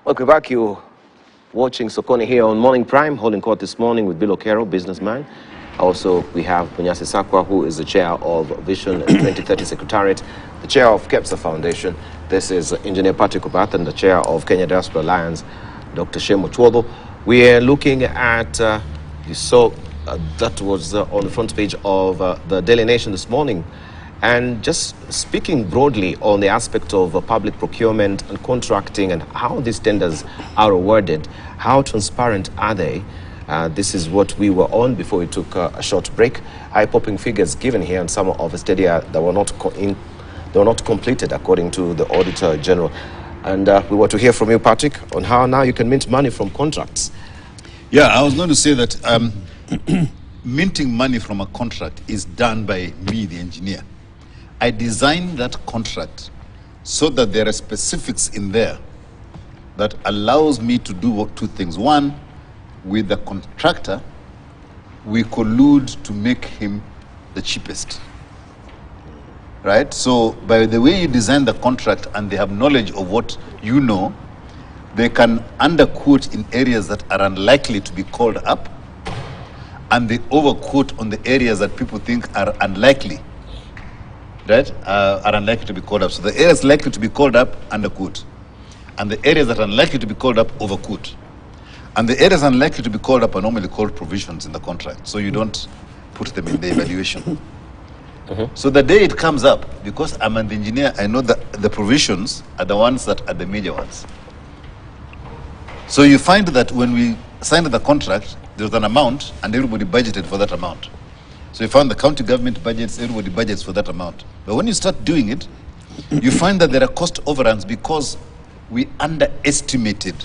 Welcome back. You're watching Sokoni here on Morning Prime, holding court this morning with Bill Okero, businessman. Also, we have Punyasi Sakwa, who is the chair of Vision 2030 Secretariat, the chair of KEPSA Foundation. This is Engineer Patrick Obath, and the chair of Kenya Diaspora Alliance, Dr. Shemo Chwodo. We are looking at, you saw that was on the front page of the Daily Nation this morning. And just speaking broadly on the aspect of public procurement and contracting and how these tenders are awarded, how transparent are they? This is what we were on before we took a short break. Eye-popping figures given here, and some of the stadia that were not completed according to the Auditor General. And we want to hear from you, Patrick, on how now you can mint money from contracts. Yeah, I was going to say that minting money from a contract is done by me, the engineer. I designed that contract so that there are specifics in there that allows me to do two things. One, with the contractor, we collude to make him the cheapest. Right? So by the way you design the contract and they have knowledge of what you know, they can underquote in areas that are unlikely to be called up, and they overquote on the areas that people think are unlikely. Right, are unlikely to be called up. So the areas likely to be called up, underquote. And the areas that are unlikely to be called up, overquote. And the areas unlikely to be called up are normally called provisions in the contract. So you don't put them in the evaluation. So the day it comes up, because I'm an engineer, I know that the provisions are the ones that are the major ones. So you find that when we signed the contract, there was an amount and everybody budgeted for that amount. So you found the county government budgets, everybody budgets for that amount. But when you start doing it, you find that there are cost overruns because we underestimated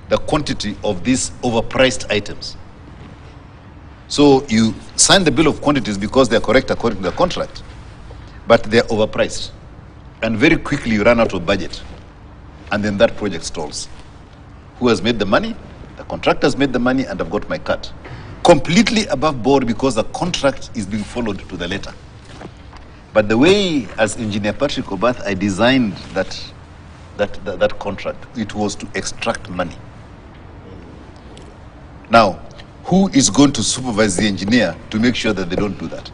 the quantity of these overpriced items. So you sign the bill of quantities because they are correct according to the contract, but they are overpriced. And very quickly you run out of budget. And then that project stalls. Who has made the money? The contractors made the money and I've got my cut. Completely above board because the contract is being followed to the letter. But the way, as Engineer Patrick Obath, I designed that contract, it was to extract money. Now, who is going to supervise the engineer to make sure that they don't do that?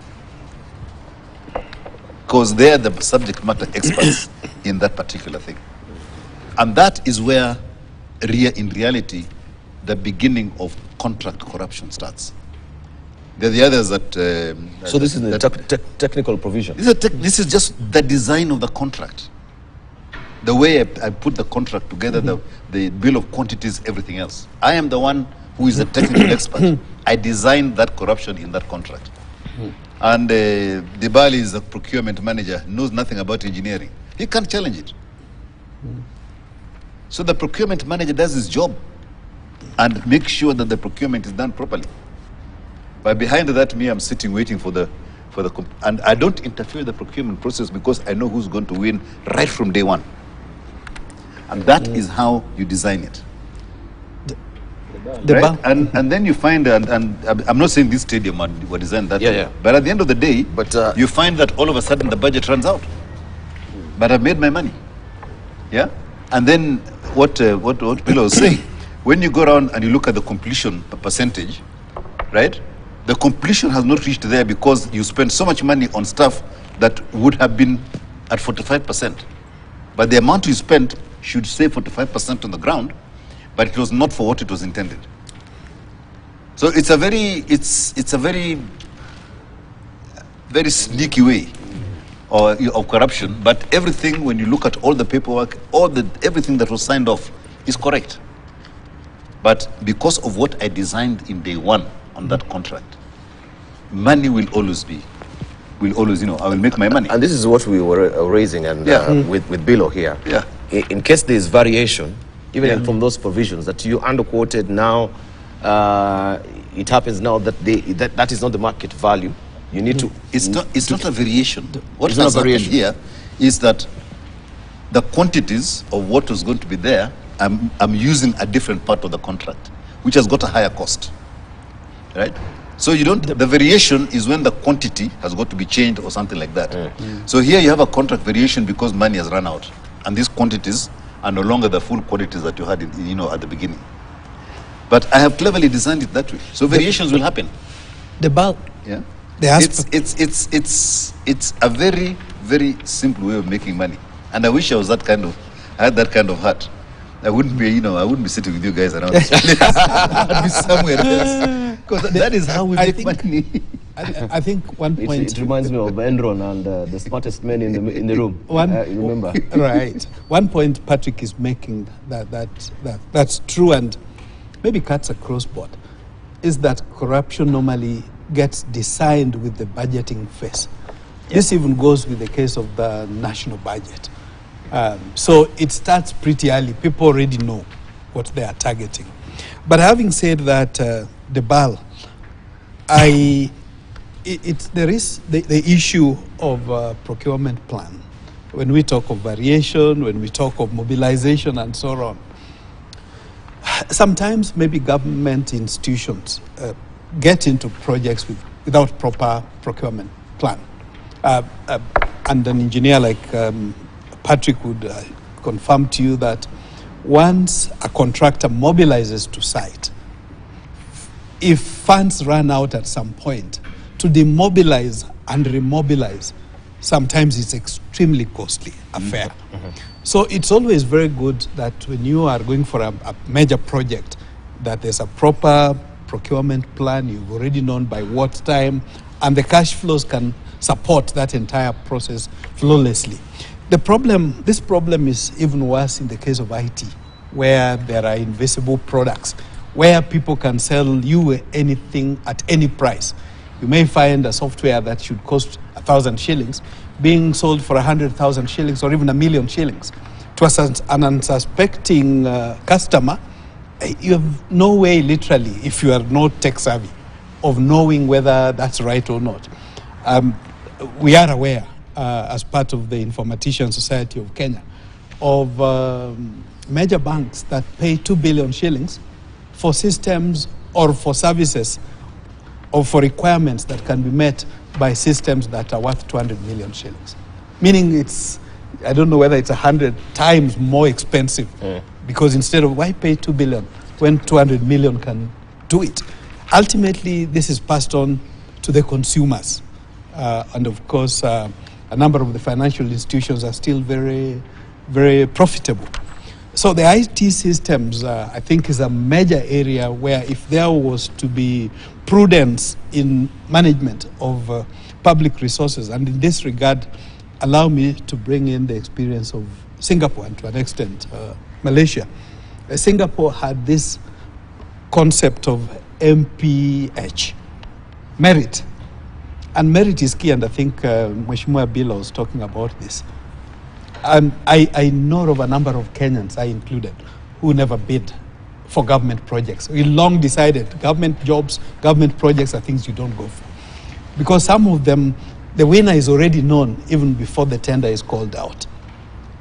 Because they are the subject matter experts in that particular thing. And that is where, in reality, the beginning of contract corruption starts. There are the others that... so this is the technical provision? This is just the design of the contract. The way I put the contract together, the bill of quantities, everything else. I am the one who is a technical expert. I designed that corruption in that contract. And Dibali is a procurement manager, knows nothing about engineering. He can't challenge it. So the procurement manager does his job and make sure that the procurement is done properly. But behind that, I'm sitting waiting for the and I don't interfere in the procurement process because I know who's going to win right from day one. And that is how you design it. Right? And then you find, and I'm not saying this stadium were designed that way, but at the end of the day, you find that all of a sudden the budget runs out. But I've made my money. Yeah? And then what Bilo was saying, when you go around and you look at the completion percentage, right? The completion has not reached there because you spend so much money on stuff that would have been at 45%. But the amount you spent should say 45% on the ground, but it was not for what it was intended. So it's a very sneaky way of corruption. But everything, when you look at all the paperwork, everything that was signed off is correct. But because of what I designed in day one on that contract, money will always, I will make my money. And this is what we were raising and with Bilo here. Yeah. In case there is variation, even from those provisions that you underquoted now, it happens now that that is not the market value. You need to... It's not a variation. What has happened here is that the quantities of what was going to be there, I'm using a different part of the contract, which has got a higher cost, right? So you don't, the variation is when the quantity has got to be changed or something like that. So here you have a contract variation because money has run out. And these quantities are no longer the full quantities that you had in, at the beginning. But I have cleverly designed it that way. So variations will happen. The bulk. Yeah. It's a very, very simple way of making money. And I wish I was I had that kind of heart. I wouldn't be, I wouldn't be sitting with you guys around this place. I'd be somewhere else. Because that is how we make money. I think one point... It reminds me of Enron and the smartest men in the room. Remember? Right. One point Patrick is making that's true and maybe cuts across board is that corruption normally gets designed with the budgeting phase. This even goes with the case of the national budget. So it starts pretty early. People already know what they are targeting. But having said that, the BAL, there is the issue of procurement plan. When we talk of variation, when we talk of mobilization and so on, sometimes maybe government institutions get into projects without proper procurement plan. And an engineer like Patrick would confirm to you that once a contractor mobilizes to site, if funds run out at some point, to demobilize and remobilize, sometimes it's extremely costly affair. So it's always very good that when you are going for a major project, that there's a proper procurement plan, you've already known by what time, and the cash flows can support that entire process flawlessly. This problem is even worse in the case of IT, where there are invisible products, where people can sell you anything at any price. You may find a software that should cost 1,000 shillings being sold for 100,000 shillings or even 1,000,000 shillings. To an unsuspecting customer, you have no way, literally, if you are not tech savvy, of knowing whether that's right or not. We are aware, as part of the Informatician Society of Kenya, of major banks that pay 2 billion shillings for systems or for services or for requirements that can be met by systems that are worth 200 million shillings. Meaning it's, I don't know whether it's 100 times more expensive, because instead of, why pay 2 billion when 200 million can do it? Ultimately, this is passed on to the consumers. And of course, a number of the financial institutions are still very, very profitable. So the IT systems, I think, is a major area where if there was to be prudence in management of public resources, and in this regard, allow me to bring in the experience of Singapore and to an extent Malaysia. Singapore had this concept of MPH, merit. And merit is key, and I think Mheshimiwa Bila was talking about this. I know of a number of Kenyans, I included, who never bid for government projects. We long decided government jobs, government projects are things you don't go for. Because some of them, the winner is already known even before the tender is called out.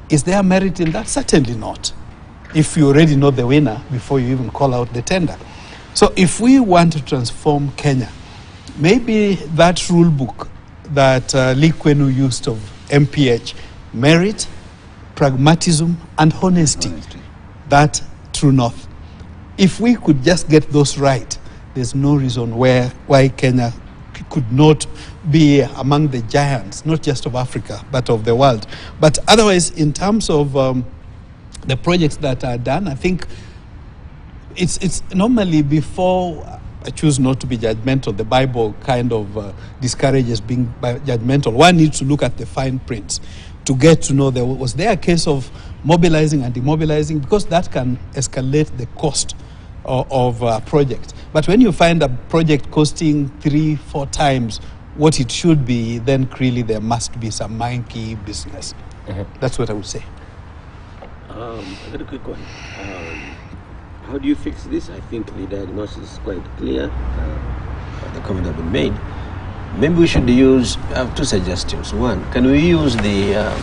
Is there merit in that? Certainly not. If you already know the winner before you even call out the tender. So if we want to transform Kenya, maybe that rule book that Lee Kwenu used of MPH, merit, pragmatism, and honesty, that true north. If we could just get those right, there's no reason why Kenya could not be among the giants, not just of Africa, but of the world. But otherwise, in terms of the projects that are done, I think it's normally, before I choose not to be judgmental, the Bible kind of discourages being judgmental. One needs to look at the fine prints to get to know was there a case of mobilizing and demobilizing, because that can escalate the cost of a project. But when you find a project costing 3-4 times what it should be, then clearly there must be some monkey business. That's what I would say. I got a quick one. How do you fix this? I think the diagnosis is quite clear. The comment has been made. Maybe we should use, I have two suggestions. One, can we use the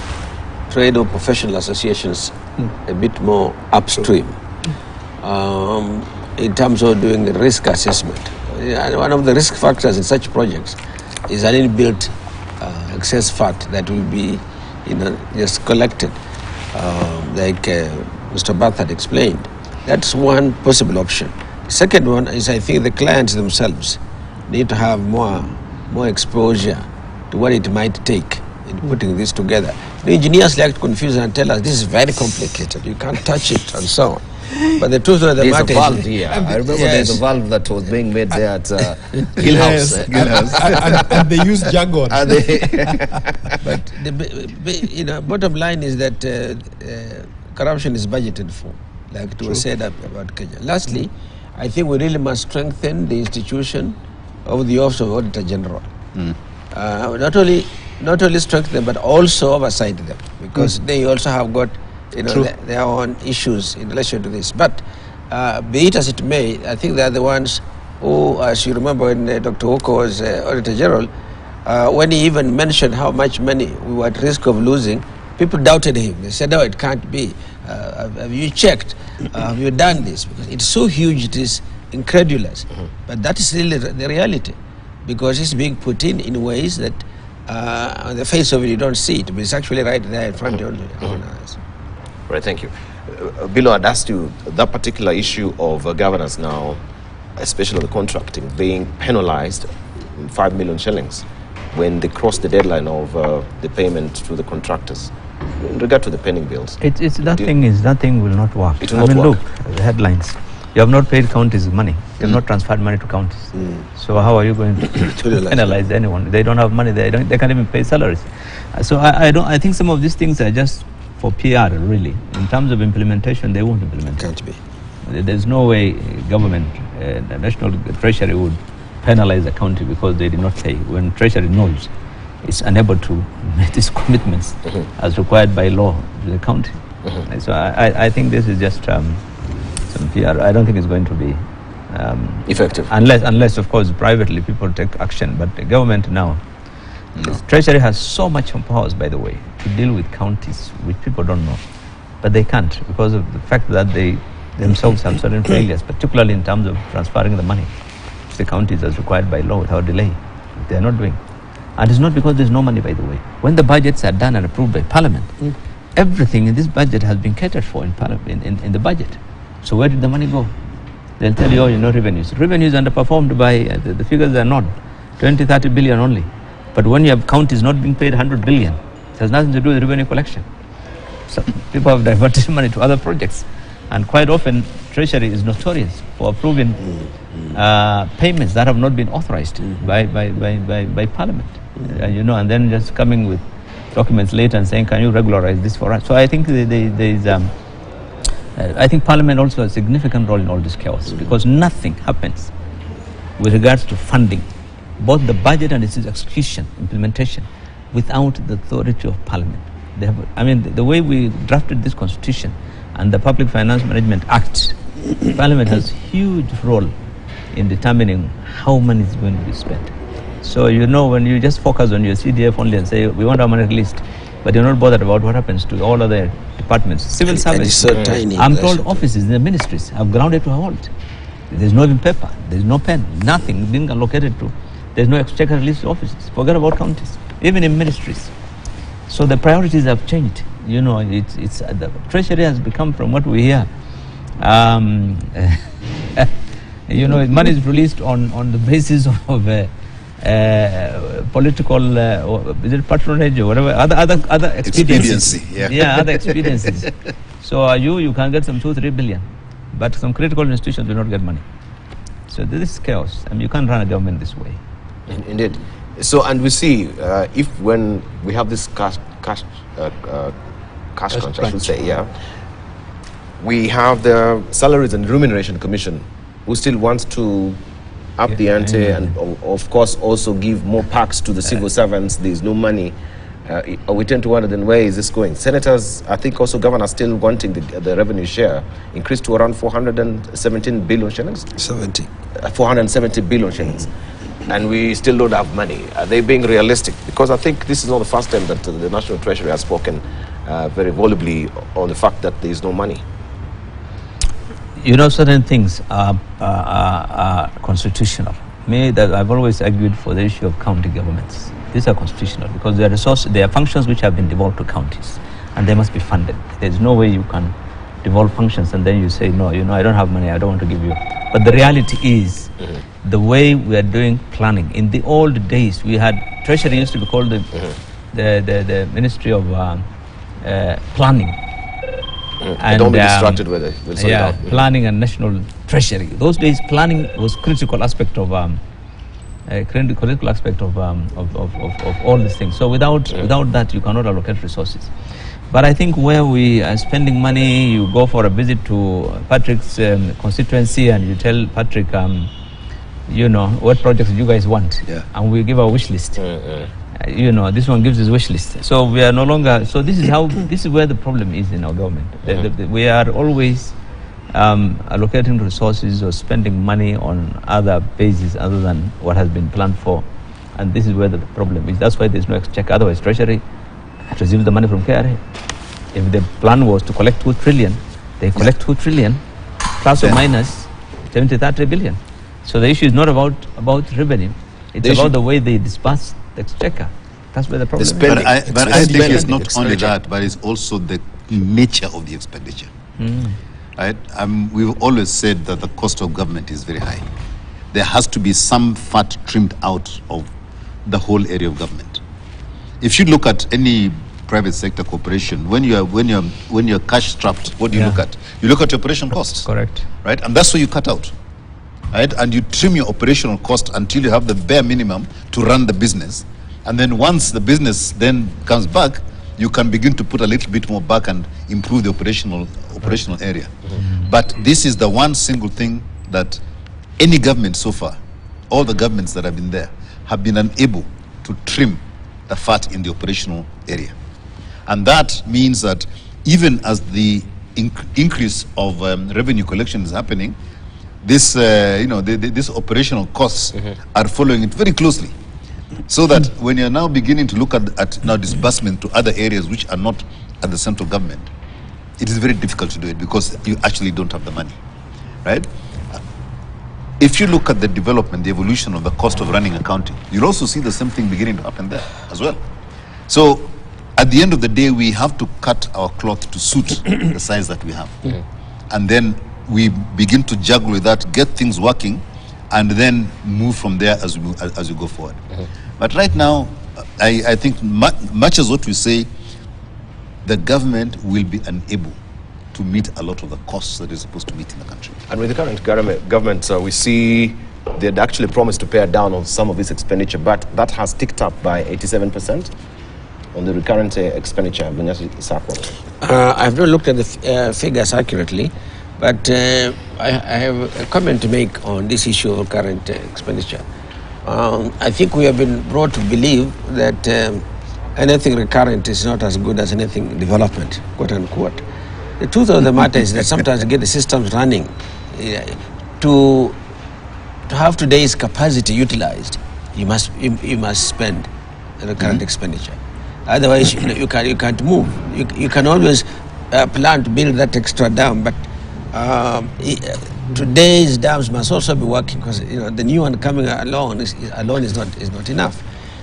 trade or professional associations a bit more upstream in terms of doing the risk assessment? one of the risk factors in such projects is an inbuilt excess fat that will be, just collected, like Mr. Bath had explained. That's one possible option. The second one is, I think the clients themselves need to have more exposure to what it might take in putting this together. The engineers like to confuse and tell us this is very complicated, you can't touch it, and so on. But the truth of the There's a matter valve is, here. I remember there's a valve that was being made there at Hillhouse. And they use jargon. but the bottom line is that corruption is budgeted for, like it was said about Kenya. Lastly, I think we really must strengthen the institution of the Office of Auditor General. Not only strengthen them, but also oversight them, because they also have got their own issues in relation to this. But be it as it may, I think they are the ones who, as you remember when Dr. Oko was Auditor General, when he even mentioned how much money we were at risk of losing, people doubted him. They said, no, it can't be. Have you checked? Have you done this? Because it's so huge, it is incredulous. But that is really the reality, because it's being put in ways that on the face of it you don't see it, but it's actually right there in front of your own eyes. Right, thank you. Bilo, I'd asked you that particular issue of governance now, especially the contracting, being penalized 5 million shillings when they cross the deadline of the payment to the contractors. In regard to the pending bills, that thing will not work. It will not work. Look, the headlines. You have not paid counties money. You have not transferred money to counties. So how are you going to penalize anyone? They don't have money. They can't even pay salaries. So I think some of these things are just for PR, really. In terms of implementation, they won't implement. Can't be. There's no way government, the National Treasury would penalize a county because they did not pay, when Treasury knows it's unable to make these commitments as required by law to the county. So I think this is just some PR. I don't think it's going to be effective. Unless, of course, privately people take action. But the government now, Treasury has so much powers, by the way, to deal with counties, which people don't know. But they can't, because of the fact that they themselves have certain failures, particularly in terms of transferring the money to the counties as required by law without delay. They are not doing. And it's not because there's no money, by the way. When the budgets are done and approved by Parliament, everything in this budget has been catered for in the budget. So where did the money go? They'll tell you, revenues. Revenues underperformed by, the figures are not 20, 30 billion only. But when you have counties not being paid 100 billion, it has nothing to do with revenue collection. So people have diverted money to other projects. And quite often, Treasury is notorious for approving payments that have not been authorized by Parliament. And then just coming with documents later and saying, can you regularize this for us? So I think I think Parliament also has a significant role in all this chaos, because nothing happens with regards to funding, both the budget and its execution, implementation, without the authority of Parliament. The way we drafted this constitution and the Public Finance Management Act, Parliament has a huge role in determining how money is going to be spent. So when you just focus on your CDF only and say we want our money released, but you're not bothered about what happens to all other departments, civil service, so tiny. I'm told offices in the ministries have grounded to a halt. There's no even paper, there's no pen, nothing being allocated to. There's no exchequer release offices. Forget about counties, even in ministries. So the priorities have changed. It's the Treasury has become, from what we hear, money is released on the basis of political, is it patronage or whatever, other expediencies. Other expediencies. So you can get some 2-3 billion, but some critical institutions will not get money. So this is chaos. You can't run a government this way. Indeed. So, and we see when we have this cash crunch, I should say, we have the Salaries and Remuneration Commission, who still wants to up the ante and, of course, also give more perks to the civil servants. There's no money. We tend to wonder, then, where is this going? Senators, I think also governors still wanting the revenue share increased to around 417 billion shillings? 470 billion shillings. And we still don't have money. Are they being realistic? Because I think this is not the first time that the National Treasury has spoken very volubly on the fact that there is no money. Certain things are constitutional. that I've always argued for the issue of county governments. These are constitutional because they are functions which have been devolved to counties, and they must be funded. There's no way you can devolve functions and then you say, no, I don't have money, I don't want to give you. But the reality is, the way we are doing planning. In the old days, we had Treasury used to be called the Ministry of Planning. And don't be distracted with it. We'll sort it out. Planning and National Treasury. Those days, planning was critical aspect of all these things. So without that, you cannot allocate resources. But I think where we are spending money, you go for a visit to Patrick's constituency and you tell Patrick, what projects do you guys want? Yeah. And we give a wish list. This one gives his wish list. So we are no longer. So this is where the problem is in our government. We are always allocating resources or spending money on other bases other than what has been planned for, and this is where the problem is. That's why there's no exchequer. Otherwise, Treasury receives the money from KRA. If the plan was to collect 2 trillion, they collect 2 trillion plus or minus 70-30 billion. So the issue is not about revenue. It's about the way they disperse the exchequer. That's where the problem is. But I think it's not only that, but it's also the nature of the expenditure. Right? We've always said that the cost of government is very high. There has to be some fat trimmed out of the whole area of government. If you look at any private sector corporation, when you're cash strapped, what do you look at? You look at your operational costs. Correct. Right? And that's what you cut out. Right? And you trim your operational cost until you have the bare minimum to run the business. And then once the business then comes back, you can begin to put a little bit more back and improve the operational area. But this is the one single thing that any government so far, all the governments that have been there, have been unable to trim the fat in the operational area. And that means that even as the increase of revenue collection is happening, this these operational costs are following it very closely. So that when you're now beginning to look at now disbursement to other areas which are not at the central government, it is very difficult to do it because you actually don't have the money, right? If you look at the development, the evolution of the cost of running a county, you'll also see the same thing beginning to happen there as well. So at the end of the day, we have to cut our cloth to suit the size that we have. And then we begin to juggle with that, get things working, and then move from there as we go forward. But right now, I think much as what we say, the government will be unable to meet a lot of the costs that it's supposed to meet in the country. And with the current government, we see they'd actually promised to pare down on some of this expenditure, but that has ticked up by 87% on the recurrent expenditure. I have not looked at the figures accurately, but I have a comment to make on this issue of current expenditure. I think we have been brought to believe that anything recurrent is not as good as anything development, quote unquote. The truth of the matter is that sometimes to get the systems running, to have today's capacity utilized, you must spend the current expenditure. Otherwise, you can't move. You can always plan to build that extra dam, but today's dams must also be working because the new one coming along is not enough.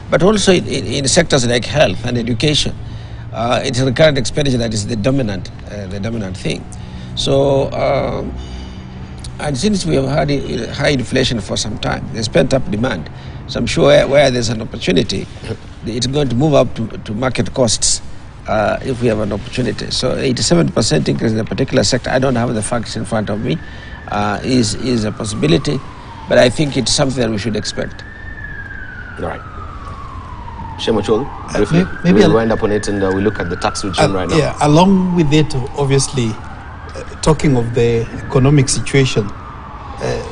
But also in sectors like health and education, it's the current expenditure that is the dominant thing. So, and since we have had high inflation for some time, there's pent-up demand. So I'm sure where there's an opportunity, it's going to move up to market costs if we have an opportunity. So 87% increase in a particular sector, I don't have the facts in front of me, is a possibility, but I think it's something that we should expect. All right. Shemochol, briefly, we'll wind up on it and we look at the tax regime right now. Yeah, along with it, obviously, talking of the economic situation,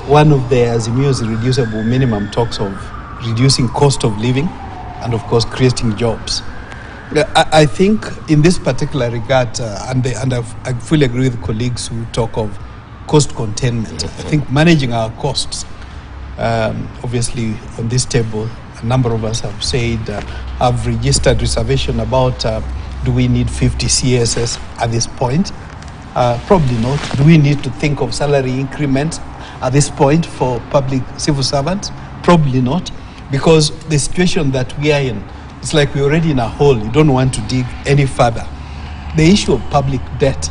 one of the Azimio's irreducible minimum talks of reducing cost of living and, of course, creating jobs. I think in this particular regard, and I fully agree with colleagues who talk of cost containment. I think managing our costs, obviously on this table, a number of us have said, have registered reservation about do we need 50 CSS at this point? Probably not. Do we need to think of salary increments at this point for public civil servants? Probably not, because the situation that we are in, it's like we're already in a hole. You don't want to dig any further. The issue of public debt,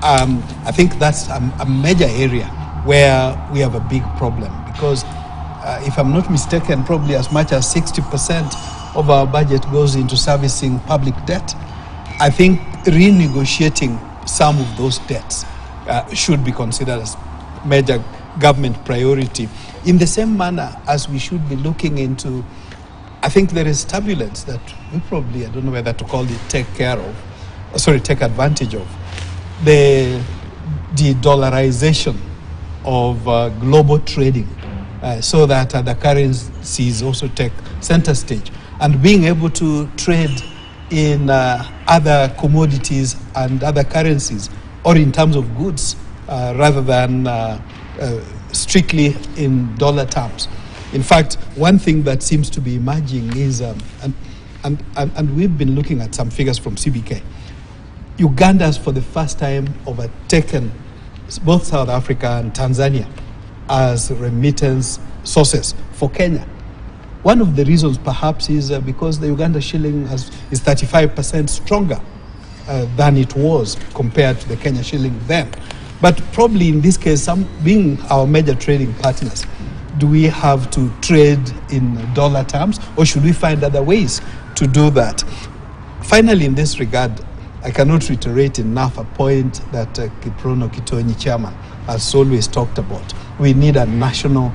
I think that's a major area where we have a big problem, because if I'm not mistaken, probably as much as 60% of our budget goes into servicing public debt. I think renegotiating some of those debts should be considered as major government priority, in the same manner as we should be looking into, I think there is turbulence that we probably, I don't know whether to call it take advantage of, the de-dollarization of global trading, so that the currencies also take center stage, and being able to trade in other commodities and other currencies, or in terms of goods, rather than strictly in dollar terms. In fact, one thing that seems to be emerging is, and we've been looking at some figures from CBK, Uganda has for the first time overtaken both South Africa and Tanzania as remittance sources for Kenya. One of the reasons perhaps is because the Uganda shilling is 35% stronger than it was compared to the Kenya shilling then. But probably in this case, being our major trading partners, do we have to trade in dollar terms, or should we find other ways to do that? Finally, in this regard, I cannot reiterate enough a point that Kiprono Kitonyi chairman has always talked about. We need a national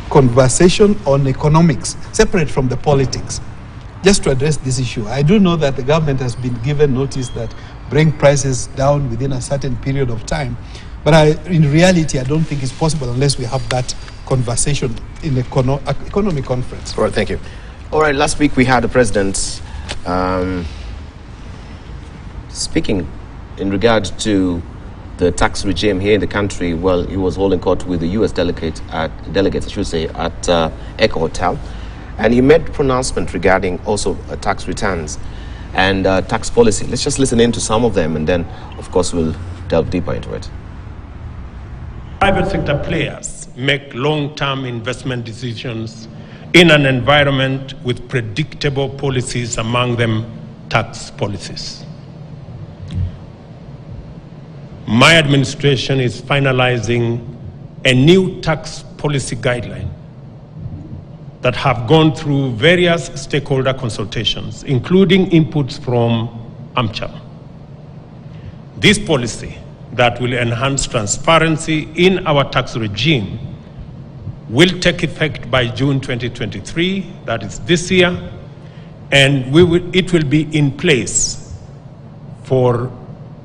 conversation on economics, separate from the politics, just to address this issue. I do know that the government has been given notice that bring prices down within a certain period of time, but in reality, I don't think it's possible unless we have that conversation in economic conference. All right, thank you. All right, last week we had the president speaking in regard to the tax regime here in the country. Well, he was holding court with the U.S. delegates, at Echo Hotel, and he made pronouncement regarding also tax returns and tax policy. Let's just listen in to some of them, and then, of course, we'll delve deeper into it. Private sector players make long-term investment decisions in an environment with predictable policies, among them tax policies. My administration is finalizing a new tax policy guideline that have gone through various stakeholder consultations, including inputs from AmCham. This policy that will enhance transparency in our tax regime will take effect by June 2023, that is this year, and it will be in place for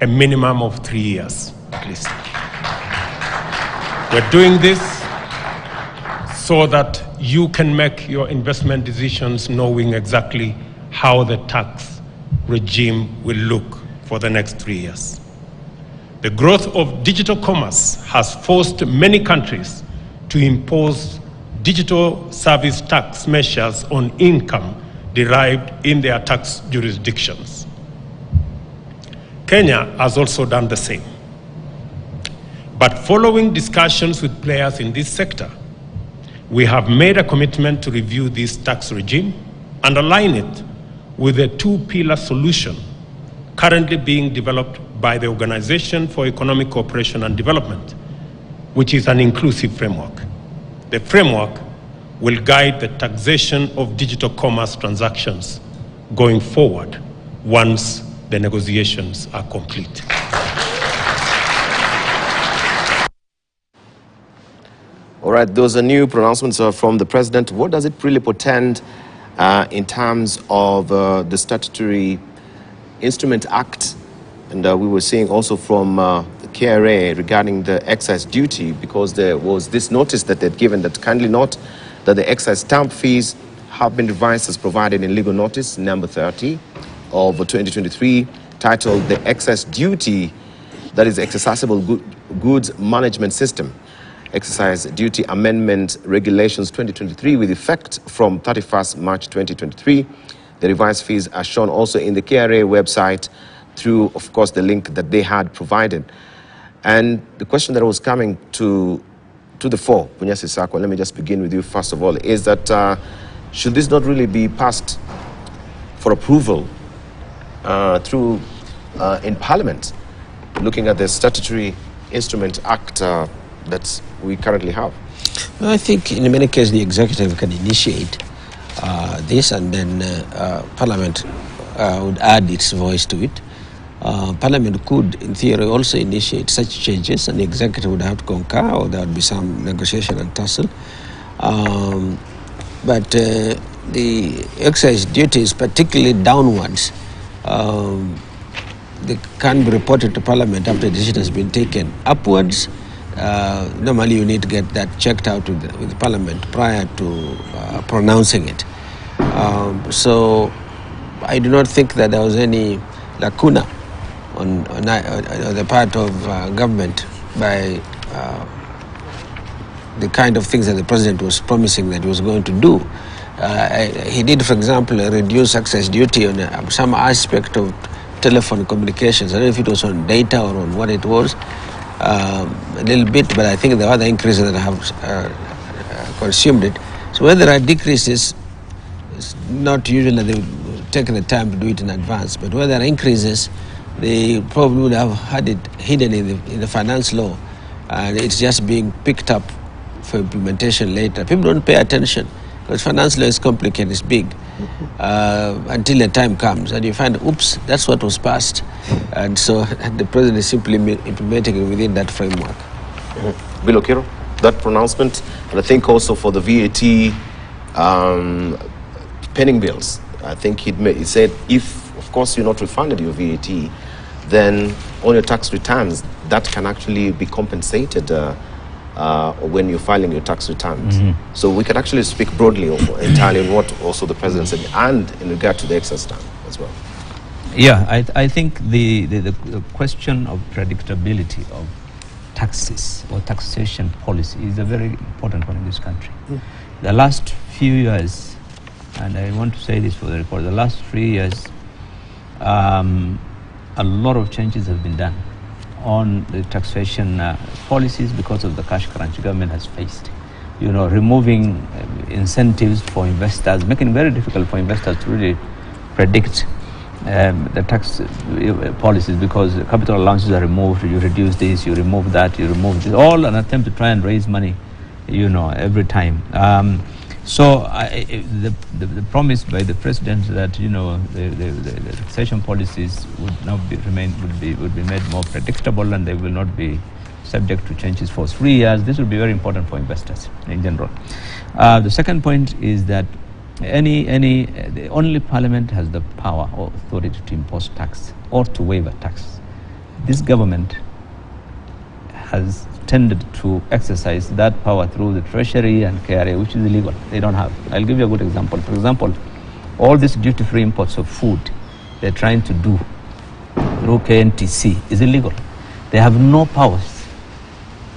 a minimum of 3 years, at least. We're doing this so that you can make your investment decisions knowing exactly how the tax regime will look for the next 3 years. The growth of digital commerce has forced many countries to impose digital service tax measures on income derived in their tax jurisdictions. Kenya has also done the same. But following discussions with players in this sector, we have made a commitment to review this tax regime and align it with a two-pillar solution currently being developed by the Organization for Economic Cooperation and Development, which is an inclusive framework. The framework will guide the taxation of digital commerce transactions going forward once the negotiations are complete. All right, those are new pronouncements from the president. What does it really portend in terms of the Statutory Instrument Act? And we were seeing also from the KRA regarding the excise duty, because there was this notice that they'd given that kindly note that the excise stamp fees have been revised as provided in legal notice number 30 of 2023, titled the excise duty, that is accessible goods management system, excise duty amendment regulations 2023, with effect from 31st March 2023. The revised fees are shown also in the KRA website through, of course, the link that they had provided. And the question that was coming to to the fore, Bunyasi Sakwa, let me just begin with you first of all, is that should this not really be passed for approval through in Parliament, looking at the Statutory Instrument Act that we currently have? Well, I think in many cases the executive can initiate this, and then Parliament would add its voice to it. Parliament could, in theory, also initiate such changes, and the executive would have to concur, or there would be some negotiation and tussle. But the excise duties, particularly downwards, they can be reported to Parliament after the decision has been taken. Upwards, normally you need to get that checked out with Parliament prior to pronouncing it. So I do not think that there was any lacuna on the part of government by the kind of things that the president was promising that he was going to do. He did, for example, reduce excise duty on some aspect of telephone communications. I don't know if it was on data or on what it was, a little bit, but I think there are other increases that have consumed it. So when there are decreases, it's not usually they've taken the time to do it in advance, but where there are increases, they probably would have had it hidden in the finance law, and it's just being picked up for implementation later. People don't pay attention because finance law is complicated, it's big, until the time comes and you find, oops, that's what was passed. And so the president is simply implementing it within that framework. Bill Okero, that pronouncement, and I think also for the VAT pending bills, I think he said if, of course, you're not refunded your VAT, then on your tax returns, that can actually be compensated when you're filing your tax returns. So we can actually speak broadly entirely on what also the president said, and in regard to the excess stamp as well. Yeah, I think the question of predictability of taxes or taxation policy is a very important one in this country. The last few years, and I want to say this for the record, the last 3 years, a lot of changes have been done on the taxation policies because of the cash crunch government has faced. You know, removing incentives for investors, making it very difficult for investors to really predict the tax policies, because capital allowances are removed, you reduce this, you remove that, you remove this, all an attempt to try and raise money, you know, every time. So the promise by the president that, you know, the taxation policies would now would be made more predictable, and they will not be subject to changes for 3 years. This will be very important for investors in general. The second point is that the only Parliament has the power or authority to impose tax or to waive a tax. This government has tended to exercise that power through the Treasury and KRA, which is illegal. They don't have. I'll give you a good example. For example, all these duty-free imports of food they're trying to do through KNTC is illegal. They have no powers.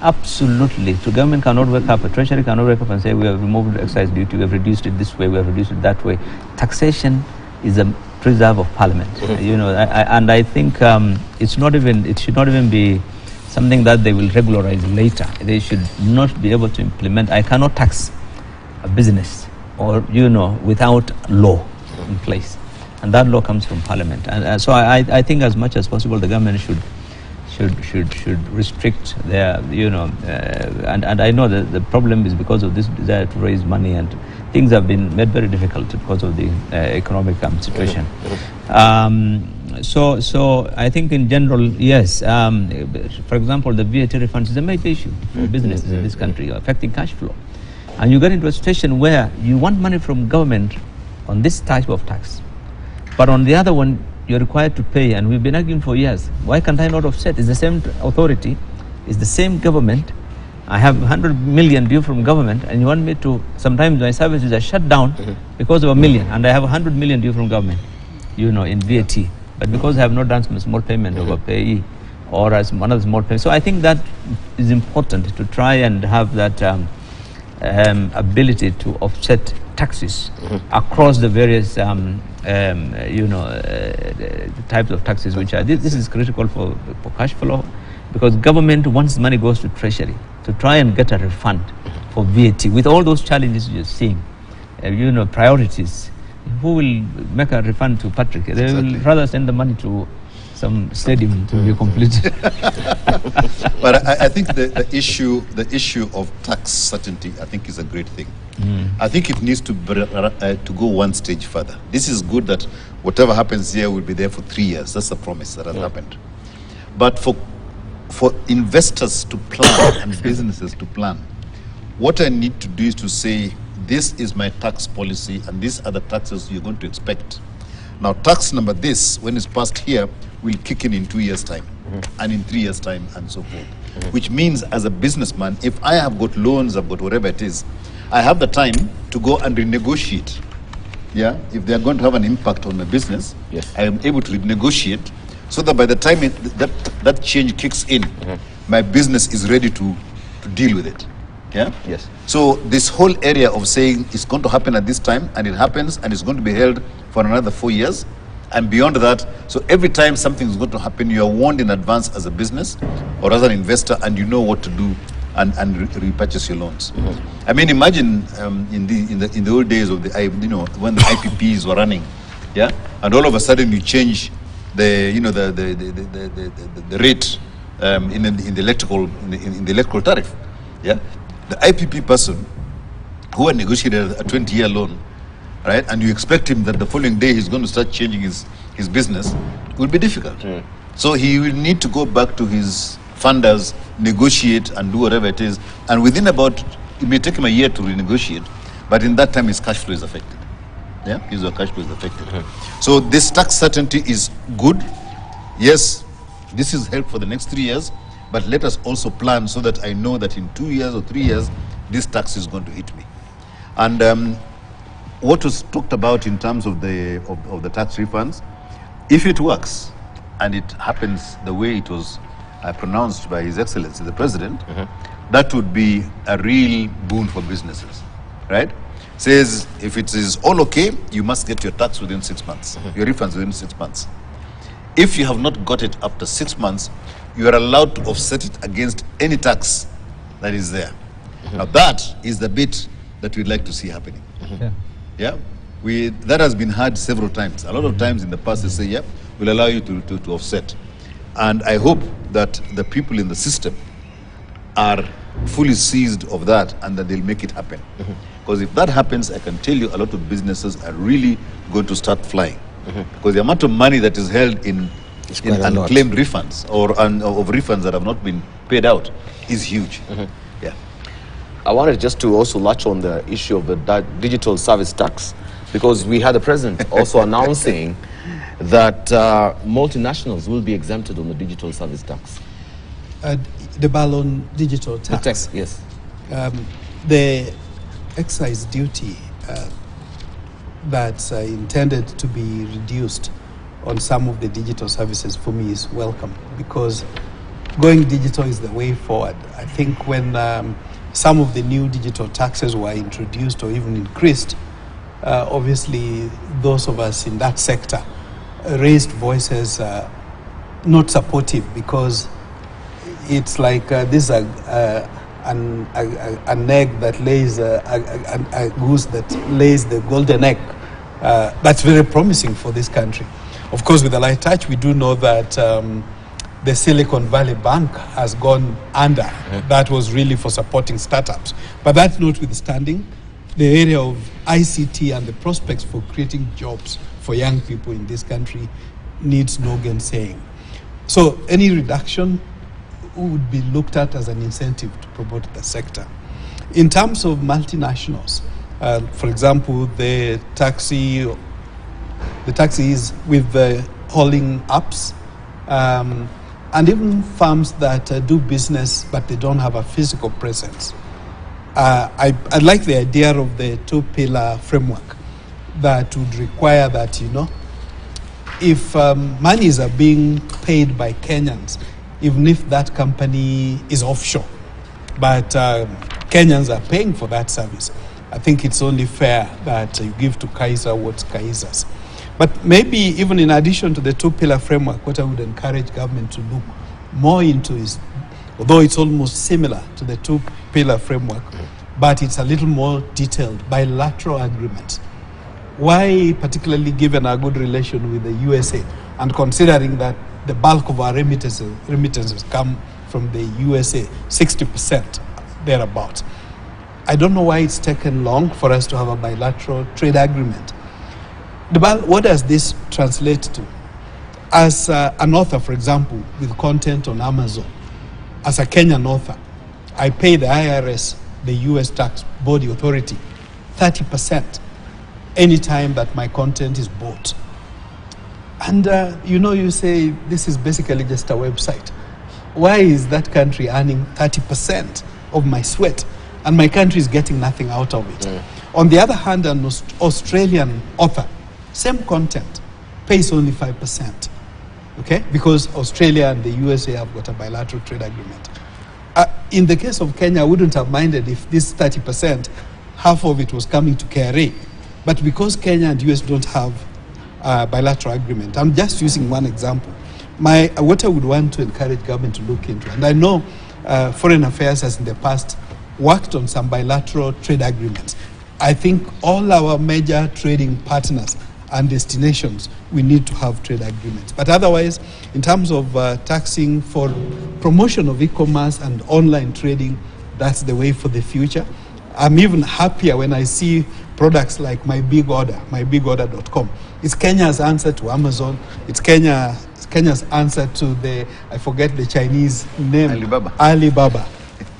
Absolutely. The government cannot wake up, a Treasury cannot wake up and say, we have removed excise duty, we have reduced it this way, we have reduced it that way. Taxation is a preserve of Parliament. You know, and I think it should not even be something that they will regularize later. They should not be able to implement. I cannot tax a business, or, you know, without law in place, and that law comes from Parliament. And so I think as much as possible the government should restrict their, you know, and I know that the problem is because of this desire to raise money, and things have been made very difficult because of the economic situation. So I think in general, yes. For example, the VAT refunds is a major issue for businesses in this country, affecting cash flow. And you get into a situation where you want money from government on this type of tax, but on the other one, you're required to pay, and we've been arguing for years. Why can't I not offset? It's the same authority, it's the same government. I have 100 million due from government, and you want me to, sometimes my services are shut down because of $1 million, and I have 100 million due from government, you know, in VAT. But because I have not done some small payment of a payee, or as one of the small payments. So I think that is important to try and have that ability to offset taxes across the various types of taxes which are. This is critical for cash flow, because government, once money goes to Treasury, to try and get a refund for VAT. With all those challenges you're seeing, priorities, who will make a refund to Patrick? They will rather send the money to some stadium to be completed. But I think the issue of tax certainty, I think, is a great thing. I think it needs to go one stage further. This is good that whatever happens here will be there for 3 years. That's the promise that has happened. But for investors to plan and businesses to plan, what I need to do is to say, this is my tax policy and these are the taxes you're going to expect. Now, tax number this, when it's passed here, will kick in 2 years' time, and in 3 years' time, and so forth. Which means, as a businessman, if I have got loans, I've got whatever it is, I have the time to go and renegotiate. Yeah, if they are going to have an impact on my business, I am able to renegotiate, so that by the time that change kicks in, my business is ready to deal with it. Yeah. Yes. So this whole area of saying it's going to happen at this time, and it happens, and it's going to be held for another 4 years, and beyond that, so every time something is going to happen, you are warned in advance as a business or as an investor, and you know what to do and repurchase your loans. I mean, imagine in the old days of when the IPPs were running, yeah, and all of a sudden you change the rate in the electrical tariff, yeah. The IPP person who had negotiated a 20-year loan, right, and you expect him that the following day he's going to start changing his business, it will be difficult. So he will need to go back to his funders, negotiate and do whatever it is, and within it may take him a year to renegotiate, but in that time his cash flow is affected. Yeah, his cash flow is affected. So this tax certainty is good. Yes, this is help for the next 3 years, but let us also plan so that I know that in 2 years or 3 years, this tax is going to hit me. And what was talked about in terms of the tax refunds, if it works and it happens the way it was pronounced by His Excellency the President, that would be a real boon for businesses, right? Says if it is all okay, you must get your tax within 6 months, your refunds within 6 months. If you have not got it after 6 months, you are allowed to offset it against any tax that is there. Now that is the bit that we'd like to see happening. Yeah, that has been heard several times. A lot of times in the past they say, yeah, we'll allow you to offset. And I hope that the people in the system are fully seized of that and that they'll make it happen. Because if that happens, I can tell you a lot of businesses are really going to start flying. Because the amount of money that is held in unclaimed refunds or of refunds that have not been paid out is huge. Yeah. I wanted just to also latch on the issue of the digital service tax, because we had the president also announcing that multinationals will be exempted on the digital service tax. The balloon digital tax. The tax, yes. The excise duty that's intended to be reduced on some of the digital services, for me, is welcome, because going digital is the way forward. I think when some of the new digital taxes were introduced or even increased, obviously those of us in that sector raised voices not supportive, because it's like this an egg that lays a goose that lays the golden egg. That's very promising for this country. Of course, with a light touch, we do know that the Silicon Valley Bank has gone under. That was really for supporting startups. But that notwithstanding, the area of ICT and the prospects for creating jobs for young people in this country needs no gainsaying. So any reduction would be looked at as an incentive to promote the sector. In terms of multinationals, for example, the taxis with the hauling apps, and even firms that do business but they don't have a physical presence. I like the idea of the two-pillar framework that would require that, if monies are being paid by Kenyans, even if that company is offshore, but Kenyans are paying for that service, I think it's only fair that you give to Kaiser what's Kaiser's. But maybe even in addition to the two-pillar framework, what I would encourage government to look more into is although it's almost similar to the two-pillar framework, but it's a little more detailed, bilateral agreements. Why, particularly given our good relation with the USA, and considering that the bulk of our remittances come from the USA, 60% thereabouts. I don't know why it's taken long for us to have a bilateral trade agreement. What does this translate to? As an author, for example, with content on Amazon, as a Kenyan author, I pay the IRS, the US tax body authority, 30% anytime that my content is bought. And you say this is basically just a website. Why is that country earning 30% of my sweat and my country is getting nothing out of it? On the other hand, an Australian author, same content, pays only 5%, okay? Because Australia and the USA have got a bilateral trade agreement. In the case of Kenya, I wouldn't have minded if this 30%, half of it was coming to KRA. But because Kenya and US don't have a bilateral agreement, I'm just using one example. What I would want to encourage government to look into, and I know Foreign Affairs has in the past worked on some bilateral trade agreements. I think all our major trading partners and destinations, we need to have trade agreements. But otherwise, in terms of taxing for promotion of e-commerce and online trading, that's the way for the future. I'm even happier when I see products like My Big Order, mybigorder.com. It's Kenya's answer to Amazon. It's Kenya's answer to I forget the Chinese name. Alibaba.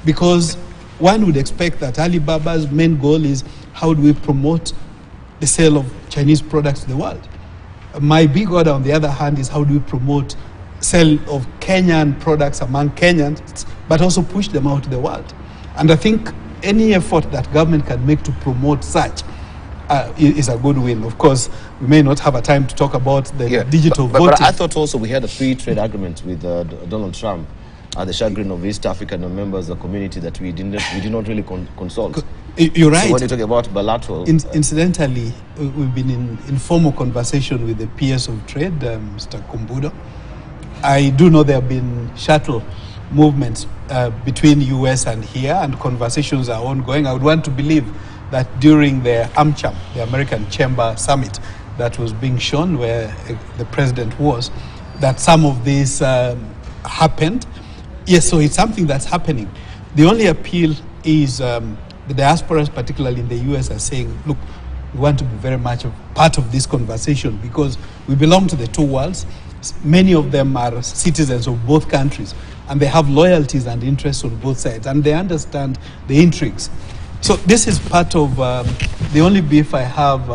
Because one would expect that Alibaba's main goal is how do we promote the sale of Chinese products to the world. My Big Order, on the other hand, is how do we promote sale of Kenyan products among Kenyans, but also push them out to the world. And I think any effort that government can make to promote such is a good win. Of course, we may not have a time to talk about the digital voting. But I thought also we had a free trade agreement with Donald Trump at the chagrin of East African members of the community that we did not really consult. You're right. So when you talk about bilateral... Incidentally, we've been in informal conversation with the PS of Trade, Mr. Kumbudo. I do know there have been shuttle movements between US and here, and conversations are ongoing. I would want to believe that during the AmCham, the American Chamber Summit, that was being shown where the president was, that some of this happened. Yes, so it's something that's happening. The only appeal is the diasporas, particularly in the US, are saying, look, we want to be very much a part of this conversation because we belong to the two worlds. Many of them are citizens of both countries, and they have loyalties and interests on both sides, and they understand the intrigues. So this is part of the only beef I have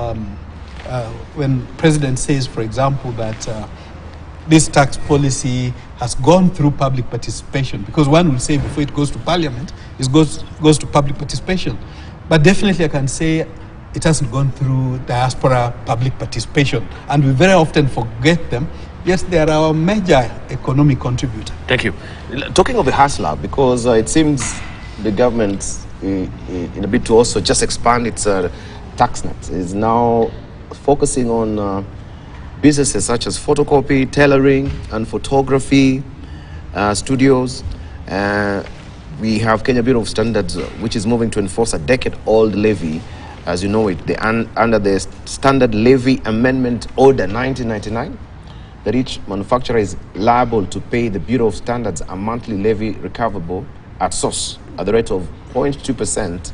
when President says, for example, that this tax policy has gone through public participation, because one will say before it goes to Parliament, it goes to public participation. But definitely I can say it hasn't gone through diaspora public participation, and we very often forget them. Yes, they are our major economic contributor. Thank you. Talking of the hustler, because it seems the government, in a bit to also just expand its tax net, is now focusing on businesses such as photocopy, tailoring, and photography studios. We have Kenya Bureau of Standards, which is moving to enforce a decade-old levy, as you know it, under the Standard Levy Amendment Order 1999. That each manufacturer is liable to pay the Bureau of Standards a monthly levy recoverable at source at the rate of 0.2%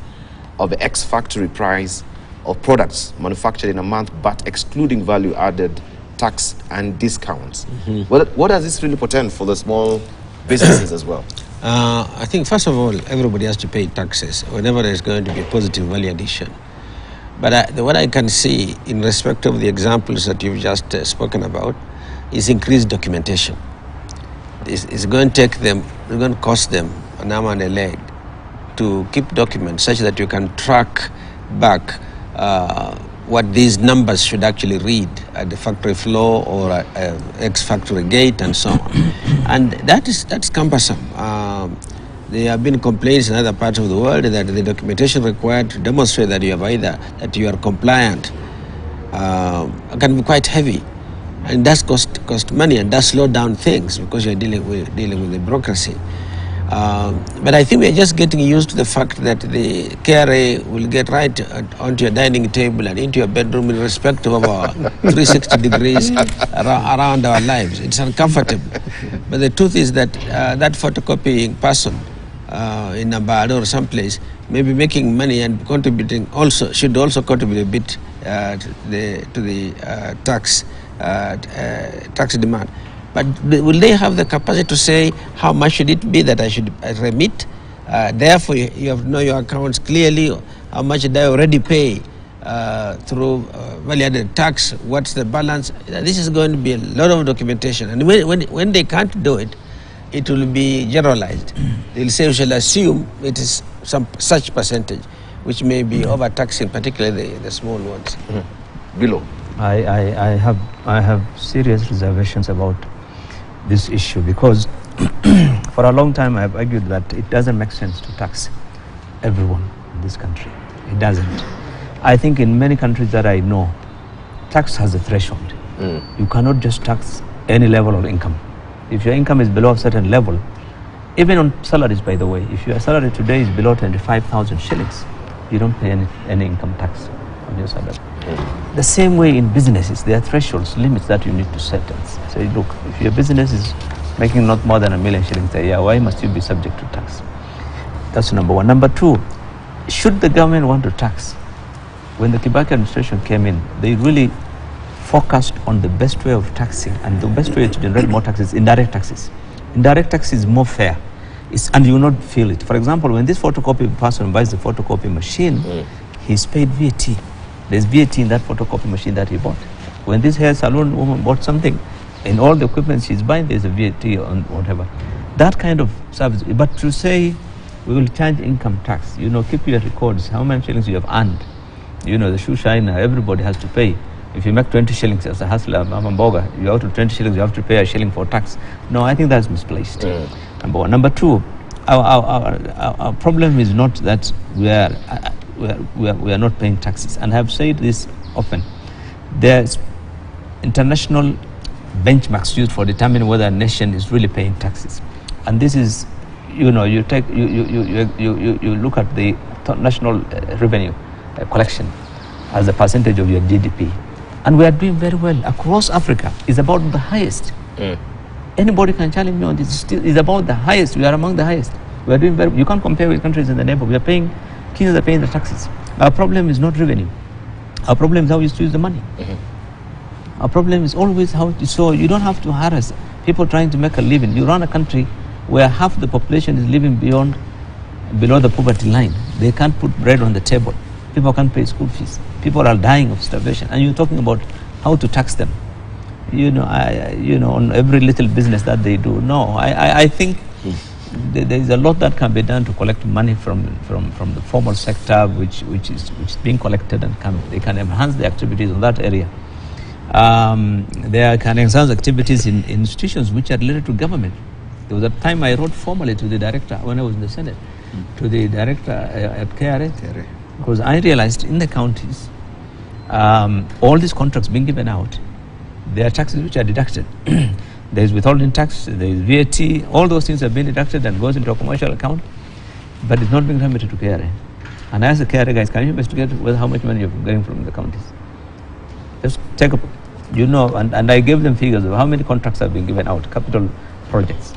of the ex-factory price of products manufactured in a month, but excluding value-added tax and discounts. What does this really portend for the small businesses as well? I think, first of all, everybody has to pay taxes whenever there's going to be a positive value addition. But what I can see in respect of the examples that you've just spoken about is increased documentation. It's going to take them, it's going to cost them an arm and a leg to keep documents such that you can track back what these numbers should actually read at the factory floor or ex-factory gate and so on. And that's cumbersome. There have been complaints in other parts of the world that the documentation required to demonstrate that you are compliant can be quite heavy. And it does cost money and does slow down things because you're dealing with the bureaucracy. But I think we're just getting used to the fact that the KRA will get right onto your dining table and into your bedroom irrespective of our 360 degrees around our lives. It's uncomfortable. But the truth is that that photocopying person in Nambado or someplace may be making money and contributing also, should also contribute a bit to the tax demand. But will they have the capacity to say how much should it be that I should remit? Therefore, you have to know your accounts clearly, how much did I already pay through value-added tax, what's the balance? This is going to be a lot of documentation. And when they can't do it, it will be generalized. They'll say we shall assume it is some such percentage, which may be overtaxing, particularly the small ones. Below. I have serious reservations about this issue because for a long time I've argued that it doesn't make sense to tax everyone in this country. It doesn't. I think in many countries that I know, tax has a threshold. You cannot just tax any level of income. If your income is below a certain level, even on salaries, by the way, if your salary today is below 25,000 shillings, you don't pay any income tax on your salary. The same way in businesses, there are thresholds, limits that you need to set. Say, look, if your business is making not more than 1 million shillings a year, why must you be subject to tax? That's number one. Number two, should the government want to tax? When the Kibaki administration came in, they really focused on the best way of taxing, and the best way to generate more taxes, indirect taxes. Indirect tax is more fair, and you will not feel it. For example, when this photocopy person buys the photocopy machine, he's paid VAT. There's VAT in that photocopy machine that he bought. When this hair salon woman bought something, in all the equipment she's buying, there's a VAT on whatever. That kind of service. But to say we will charge income tax, keep your records, how many shillings you have earned. The shoe shiner, everybody has to pay. If you make 20 shillings as a hustler, Mama Mboga, you out of 20 shillings, you have to pay a shilling for tax. No, I think that's misplaced. Number one. Number two, our problem is not that we are not paying taxes. And I have said this often. There's international benchmarks used for determining whether a nation is really paying taxes. And this is, you look at the national revenue collection as a percentage of your GDP. And we are doing very well. Across Africa, it's about the highest. Anybody can challenge me on this. It's about the highest. We are among the highest. We are doing very well. You can't compare with countries in the neighborhood. Kenyans are paying the taxes. Our problem is not revenue. Our problem is how you use the money. Our problem is always so you don't have to harass people trying to make a living. You run a country where half the population is living below the poverty line. They can't put bread on the table. People can't pay school fees. People are dying of starvation, and you're talking about how to tax them. On every little business that they do. No, I think there is a lot that can be done to collect money from the formal sector, which is being collected, and they can enhance the activities in that area. There can enhance activities in institutions which are related to government. There was a time I wrote formally to the director when I was in the Senate, to the director at KRA. Because I realized in the counties, all these contracts being given out, there are taxes which are deducted. There is withholding tax, there is VAT, all those things have been deducted and goes into a commercial account, but it's not being remitted to KRA. And I asked the KRA guys, can you investigate how much money you're getting from the counties? Just take up, and I gave them figures of how many contracts have been given out, capital projects.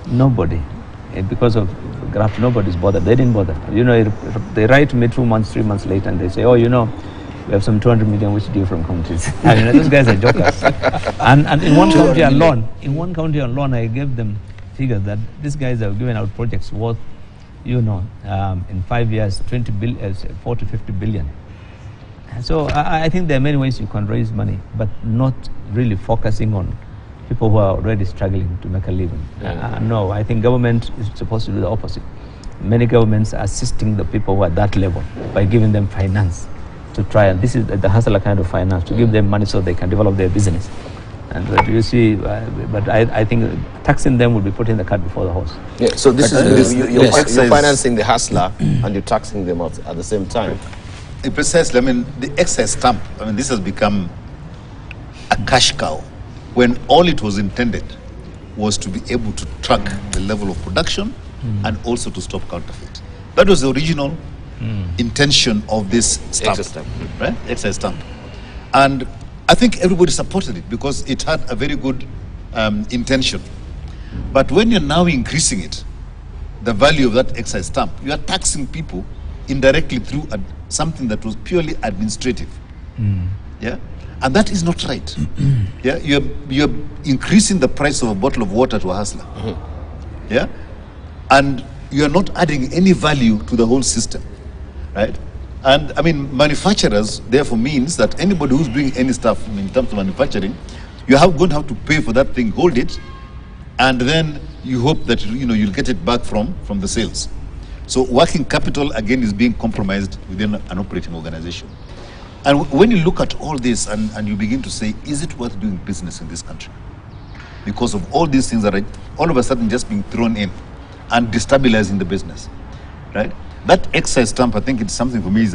Nobody. Because of graft, nobody's bothered. They didn't bother. They write to me 2 months, 3 months later, and they say, we have some 200 million which due from counties. Those guys are jokers. And in one county alone, I gave them figures that these guys have given out projects worth, in 5 years, 40, 50 billion. So I think there are many ways you can raise money, but not really focusing on people who are already struggling to make a living. No, I think government is supposed to do the opposite. Many governments are assisting the people who are at that level by giving them finance to try, and this is the hustler kind of finance, to give them money so they can develop their business. And you see, but I think taxing them will be putting the cart before the horse. Yeah, so you're financing the hustler and you're taxing them at the same time. Precisely, the excise stamp, this has become a cash cow, when all it was intended was to be able to track the level of production and also to stop counterfeit. That was the original intention of this stamp, Excise stamp. right? Excise stamp. And I think everybody supported it because it had a very good intention. But when you're now increasing it, the value of that excise stamp, you are taxing people indirectly through something that was purely administrative. Yeah, and that is not right. Yeah, you're increasing the price of a bottle of water to a hustler. Yeah, and you are not adding any value to the whole system, right? And I mean, manufacturers therefore means that anybody who's doing any stuff in terms of manufacturing, you are going to have to pay for that thing, hold it, and then you hope that you'll get it back from the sales. So working capital again is being compromised within an operating organization. And when you look at all this and you begin to say, is it worth doing business in this country? Because of all these things that are all of a sudden just being thrown in and destabilizing the business, right? That excise stamp, I think it's something for me is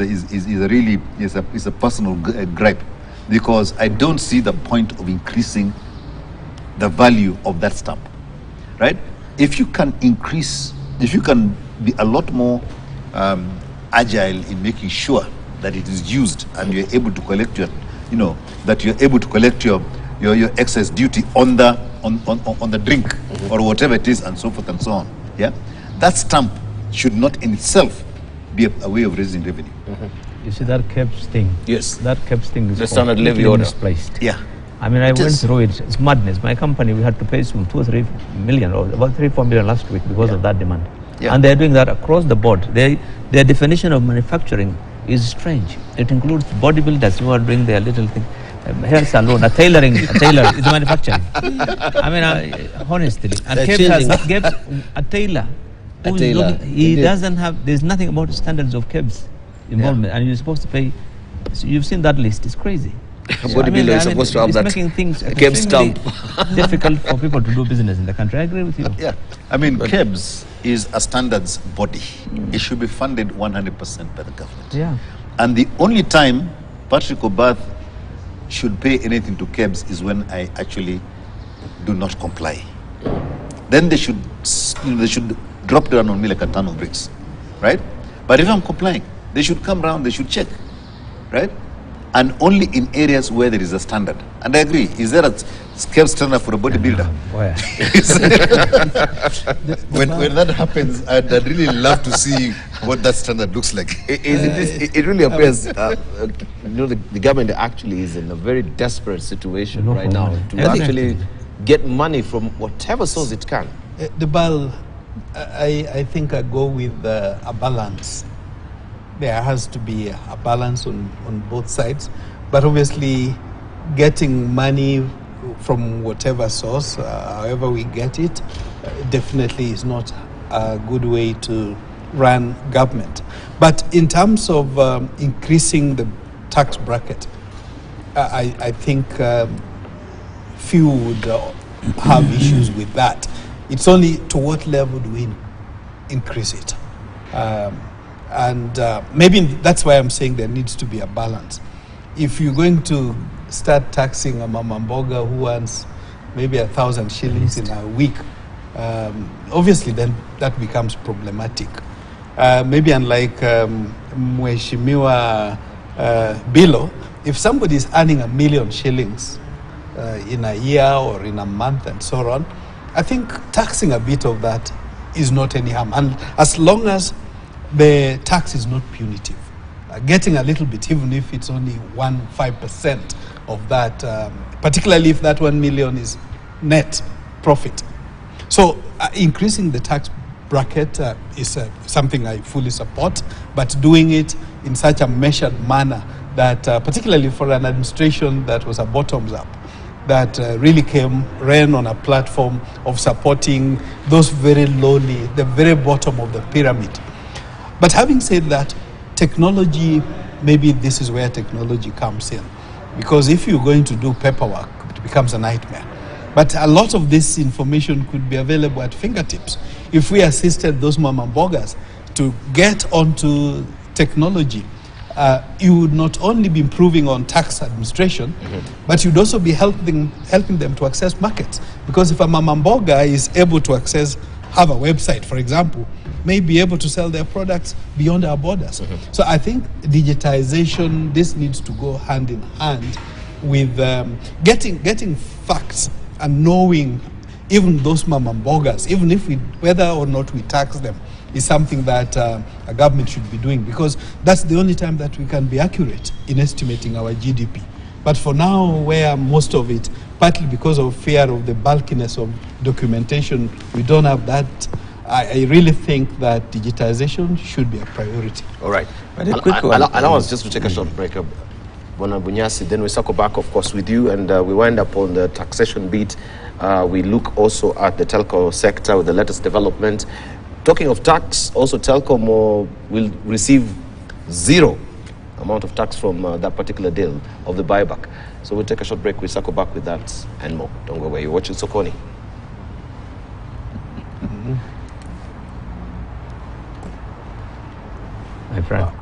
a personal gripe, because I don't see the point of increasing the value of that stamp, right? If you can be a lot more agile in making sure that it is used and you're able to collect your excess duty on the drink or whatever it is, and so forth and so on. Yeah, that stamp should not in itself be a way of raising revenue. You see that KEBS thing? Yes. That KEBS thing is the standard levy order misplaced. Yeah. I mean, I went through it. It's madness. My company, we had to pay some 2 or 3 million, or about 3-4 million last week because of that demand. Yeah. And they're doing that across the board. Their definition of manufacturing is strange. It includes bodybuilders who are doing their little thing. Hair salon, a tailor is manufacturing. I mean, honestly. And KEBS has a tailor. Doesn't have, there's nothing about standards of KEBS involvement. And you're supposed to pay, so you've seen that list, it's crazy. Bodybuilder is supposed to have that making things KEBS stamp. difficult for people to do business in the country. I agree with you. Yeah, I mean, KEBS is a standards body. It should be funded 100% by the government. Yeah. And the only time Patrick Obath should pay anything to KEBS is when I actually do not comply. Then they should drop down on me like a ton of bricks, right? But if I'm complying, they should come around, they should check, right? And only in areas where there is a standard. And I agree, is there a KEBS standard for a bodybuilder? When that happens, I'd really love to see what that standard looks like. It really appears, the government actually is in a very desperate situation right now to actually get money from whatever source it can. I think I go with a balance. There has to be a balance on both sides, but obviously getting money from whatever source, however we get it, definitely is not a good way to run government. But in terms of increasing the tax bracket, I think few would have issues with that. It's only to what level do we increase it? And maybe that's why I'm saying there needs to be a balance. If you're going to start taxing a mama mboga who earns maybe 1,000 shillings in a week, obviously then that becomes problematic. Maybe unlike Mheshimiwa Bilo, if somebody is earning 1 million shillings in a year or in a month and so on, I think taxing a bit of that is not any harm. And as long as the tax is not punitive, getting a little bit, even if it's only 1.5% of that, particularly if that 1 million is net profit. So increasing the tax bracket is something I fully support, but doing it in such a measured manner that, particularly for an administration that was a bottoms up, that really ran on a platform of supporting those very lowly, the very bottom of the pyramid. But having said that, technology, maybe this is where technology comes in. Because if you're going to do paperwork, it becomes a nightmare. But a lot of this information could be available at fingertips. If we assisted those mama mbogas to get onto technology, you would not only be improving on tax administration, but you'd also be helping them to access markets. Because if a mama mboga is able to access have a website, for example, may be able to sell their products beyond our borders. So I think digitization, this needs to go hand in hand with getting facts and knowing even those mamambogas, even if whether or not we tax them, is something that a government should be doing, because that's the only time that we can be accurate in estimating our GDP. But for now, where most of it, partly because of fear of the bulkiness of documentation, we don't have that. I really think that digitization should be a priority. All right. But a quick one. Allow us just to take a short break. Bwana Bunyasi, then we circle back, of course, with you, and we wind up on the taxation beat. We look also at the telco sector with the latest development. Talking of tax, also Telcom will receive zero amount of tax from that particular deal of the buyback. So we'll take a short break. We circle back with that and more. Don't go away. You're watching Sokoni. My friend.